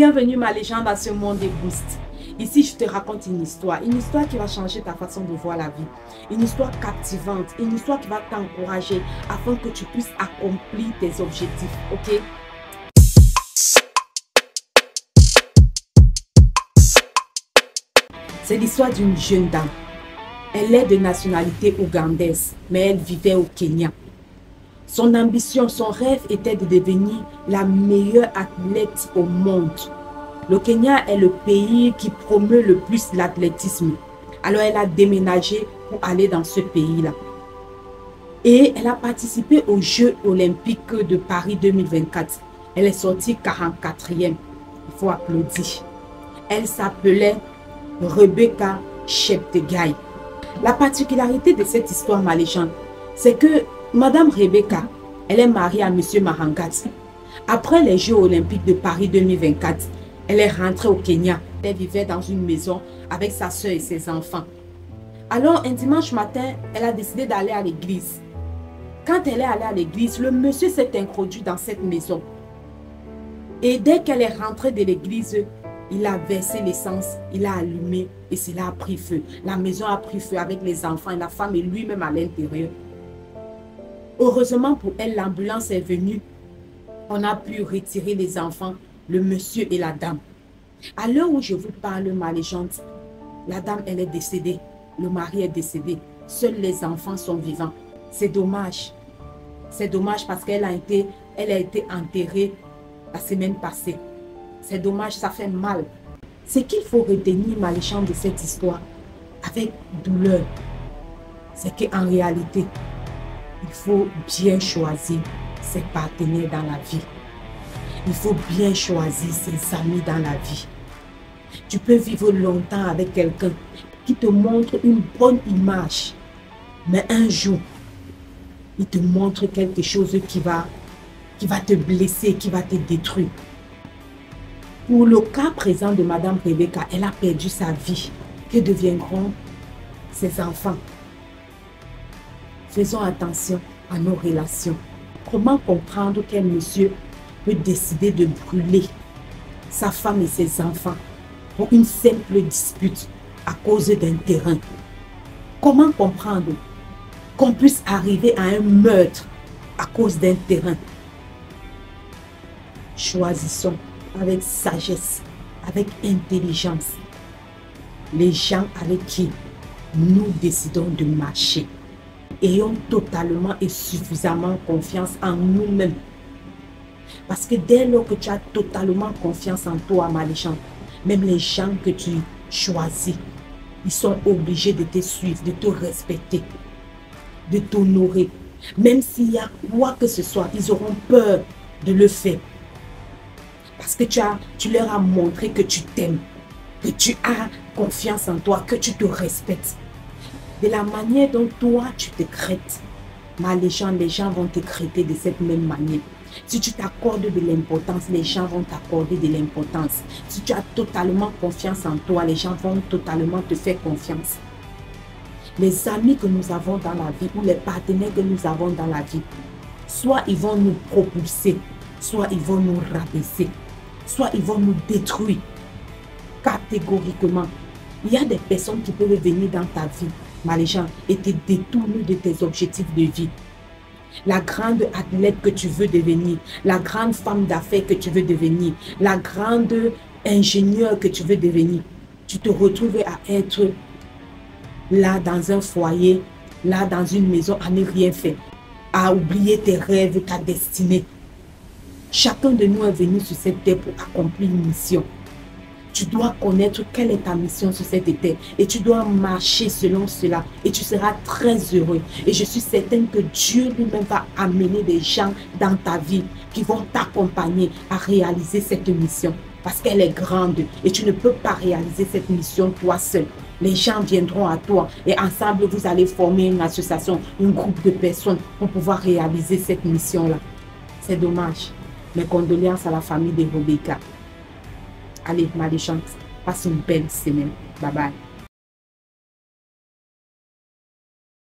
Bienvenue ma légende à ce monde des boosts. Ici, je te raconte une histoire qui va changer ta façon de voir la vie. Une histoire captivante, une histoire qui va t'encourager afin que tu puisses accomplir tes objectifs, ok? C'est l'histoire d'une jeune dame. Elle est de nationalité ougandaise, mais elle vivait au Kenya. Son ambition, son rêve était de devenir la meilleure athlète au monde. Le Kenya est le pays qui promeut le plus l'athlétisme. Alors elle a déménagé pour aller dans ce pays-là. Et elle a participé aux Jeux olympiques de Paris 2024. Elle est sortie 44e. Il faut applaudir. Elle s'appelait Rebecca Cheptegei. La particularité de cette histoire, ma légende, c'est que Madame Rebecca, elle est mariée à Monsieur Mahangat. Après les Jeux olympiques de Paris 2024, elle est rentrée au Kenya. Elle vivait dans une maison avec sa soeur et ses enfants. Alors, un dimanche matin, elle a décidé d'aller à l'église. Quand elle est allée à l'église, le monsieur s'est introduit dans cette maison. Et dès qu'elle est rentrée de l'église, il a versé l'essence, il a allumé et cela a pris feu. La maison a pris feu avec les enfants et la femme et lui-même à l'intérieur. Heureusement pour elle, l'ambulance est venue. On a pu retirer les enfants, le monsieur et la dame. À l'heure où je vous parle, ma légende, la dame, elle est décédée. Le mari est décédé. Seuls les enfants sont vivants. C'est dommage. C'est dommage parce qu'elle a été enterrée la semaine passée. C'est dommage, ça fait mal. Ce qu'il faut retenir, ma légende, de cette histoire, avec douleur, c'est qu'en réalité, il faut bien choisir ses partenaires dans la vie. Il faut bien choisir ses amis dans la vie. Tu peux vivre longtemps avec quelqu'un qui te montre une bonne image, mais un jour, il te montre quelque chose qui va te blesser, qui va te détruire. Pour le cas présent de Madame Rebecca, elle a perdu sa vie. Que deviendront ses enfants? Faisons attention à nos relations. Comment comprendre qu'un monsieur peut décider de brûler sa femme et ses enfants pour une simple dispute à cause d'un terrain? Comment comprendre qu'on puisse arriver à un meurtre à cause d'un terrain? Choisissons avec sagesse, avec intelligence, les gens avec qui nous décidons de marcher. Ayons totalement et suffisamment confiance en nous-mêmes. Parce que dès lors que tu as totalement confiance en toi, ma légende, même les gens que tu choisis, ils sont obligés de te suivre, de te respecter, de t'honorer. Même s'il y a quoi que ce soit, ils auront peur de le faire. Parce que tu leur as montré que tu t'aimes, que tu as confiance en toi, que tu te respectes. De la manière dont toi, tu te craites, ma légende, les gens vont te crêter de cette même manière. Si tu t'accordes de l'importance, les gens vont t'accorder de l'importance. Si tu as totalement confiance en toi, les gens vont totalement te faire confiance. Les amis que nous avons dans la vie ou les partenaires que nous avons dans la vie, soit ils vont nous propulser, soit ils vont nous rabaisser, soit ils vont nous détruire catégoriquement. Il y a des personnes qui peuvent venir dans ta vie, ma légende, et te détourner de tes objectifs de vie. La grande athlète que tu veux devenir, la grande femme d'affaires que tu veux devenir, la grande ingénieure que tu veux devenir, tu te retrouves à être là dans un foyer, là dans une maison à ne rien faire, à oublier tes rêves, ta destinée. Chacun de nous est venu sur cette terre pour accomplir une mission. Tu dois connaître quelle est ta mission sur cette terre et tu dois marcher selon cela et tu seras très heureux. Et je suis certaine que Dieu lui-même va amener des gens dans ta vie qui vont t'accompagner à réaliser cette mission parce qu'elle est grande et tu ne peux pas réaliser cette mission toi seul. Les gens viendront à toi et ensemble vous allez former une association, un groupe de personnes pour pouvoir réaliser cette mission-là. C'est dommage. Mes condoléances à la famille de Rebecca. Allez, ma légende, passe une belle semaine. Bye bye.